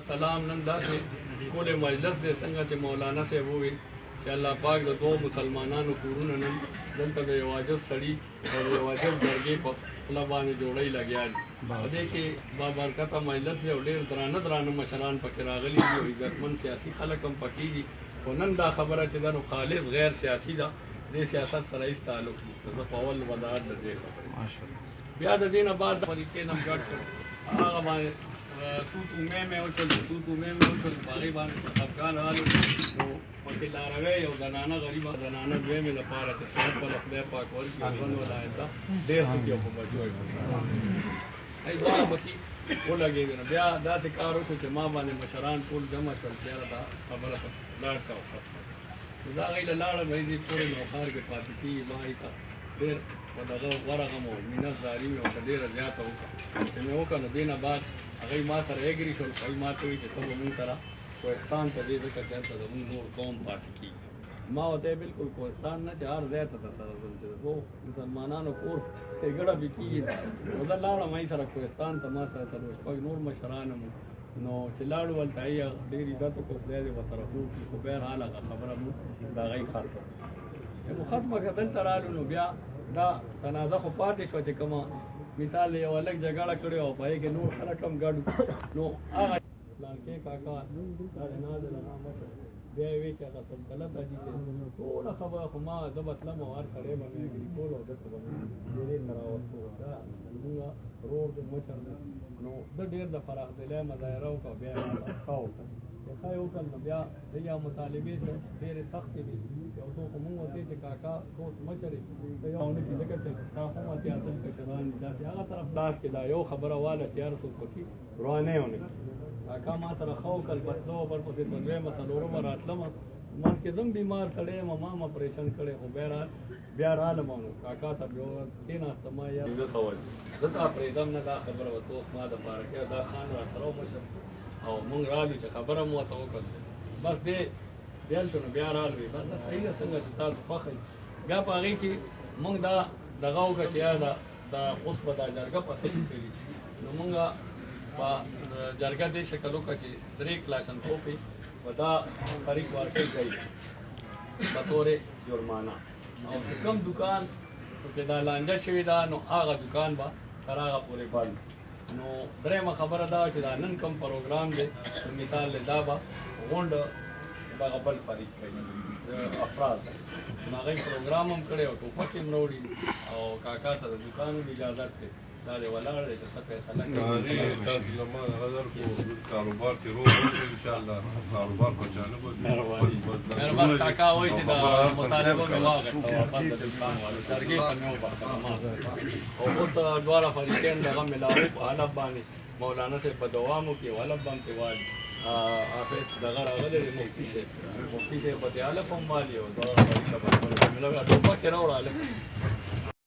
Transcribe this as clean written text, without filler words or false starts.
سلام نن داسې ټول مجلس د څنګه چې مولانا صاحب وویل چې الله پاک د دوه مسلمانانو کورونه نن دلته د یو عاجز سړي او د یو عاجز درګې په خوله باندې جوړۍ لګیا دي په دې کې بابرکته مجلس دی او ډېر درانه مشران پکې راغلي دي او عزتمند سیاسي خلک هم پکې دي خو نن دا خبره چې ده نو خالص غیر سیاسي ده دې سیاست سره هېڅ تعلق نشته زه په اول وضاحت د دې خبرې بیا د دې نه بعد د طریقې نه ګډ کړ هغه باندې توتو مې وچل په هغې باندې څه خفګان رالو نو پکې لاروی یو زنانه غریبه زنانه دویمې لپاره چې صحت بله خدای پاک ورکړي ژوند ولایت ده ډېر سکي او په بچو یې هی دواړه پکې ولګېدې نو بیا داسې کار وشو چې ما باندې مشران ټول جمع شول چې یاره دا خبره په لاړ شه او ختمه نو دا هغې له لاړه به یې دې پورې نوښار کې پاتې کېږي ما یې ته ډېر په دغه ورغم او مینتداري مې ورته ډېره زیاته وکړه چې مې وکړه نو دې نه بعد هغوی ما سره اګري شول هغوی ما ته وایي چې ته به مونږ سره کوهستان ته ځې ځکه چې هلته زمونږ نور قوم پاتې کېږي ما ورته بلکل کوهستان نه چې هر ځای ته درسره ځم چې خو مسلمانانو کور ښېګړه پې کېږي نو زه لاړم هغوی سره کوهستان ته ما سره څلور شپږ نور مشران هم نو چې لاړو هلته هغوی ډېر عزت وکړو خدای دې ورسره خوب کړي خو بهرحال هغه خبره مو د هغوی ختمه چې مو ختمه کړه دلته رالو نو بیا دا تنازع خو پاتې شوه چې کومه مثال یو هلک جګړه کړې او په هغې کې نور خلک هم ګډ نو هغه پلانکې کاکا دا د نازل انا مشر بیا یې وایي چې هغه سلطنت حاجي صاحب ټوله خبره خو ما زه به تلم او هر سړی به مې اګري کول او دلته به مې ډېرې نه راوستو دا زمونږ ورور دی مشر دی نو ده ډېر د فراخ دلی مظاهره وکړه بیا یې راته ښه وکړه چې ښه یې وکړل نو بیا د یا مطالبې ډېرې سختې دي یو څوک خو مونږ ورته چې کاکا دوست مشر یې ته یو نه کړي ځکه چې تا هم اتیا اصل کشران دي داسې هغه طرف لاس کې دا یو خبره واله چې هر څوک پکې روانه یې ونه کړي کاکا ما سره ښه وکړل بس زه ورپسې په دویمه څلورمه راتلمه منځ کې زم بیمار سړی یم ما هم اپریشن کړی خو بیا رالم نو کاکا ته بیا کېناستم ما یا زه ته وایي زه تا پرېږدم نه دا خبره به اوس ما دپاره کې دا خان راسره ومشر او مونږ رالو چې خبره مو ورته وکړل بس دې بیا هلته نو بیا رالوې بس دا صحیح ده څنګه چې تاسو خوښه یي بیا په هغې کې مونږ دا دغه وکړه چې یا دا اوس به دا جرګه په څه شي کړي نو مونږ په جرګه دې شکل وکړه چې درې کلاشنکوفې په دا فریق ورکړی ځای بطور جرمانه او چې کوم دکان چې دا لانجه شوې ده نو هغه دکان به تر هغه پورې بند نو درېیمه خبره دا چې دا نن کوم پروګرام دی مثال دا به غونډه دغه بل فریق کوي افراد نو هغوی پروګرام هم کړی او ټوپک یې هم راوړي او کاکا ته د دکان هم اجازت دی دا دی ولاړ دی چې څه فیصله کوي تاسو زما غذر کو کاروبار کې روغ اوسئ انشاءالله کاروبار په جانب بس کاکا وایي چې دا مطالبه مې واخېسته واپس د دکان والو جرګې ته مې وبخښله ما او اوس دواړه فریقین دغه ملاو په حلب باندې مولانا صاحب په دوام وکړي او حلب باندې وایي حافظ دغه راغلی دی مفتي صاحب په دې حلب هم والي او دواړه فریقه باندې ټوپک یې راوړه هلک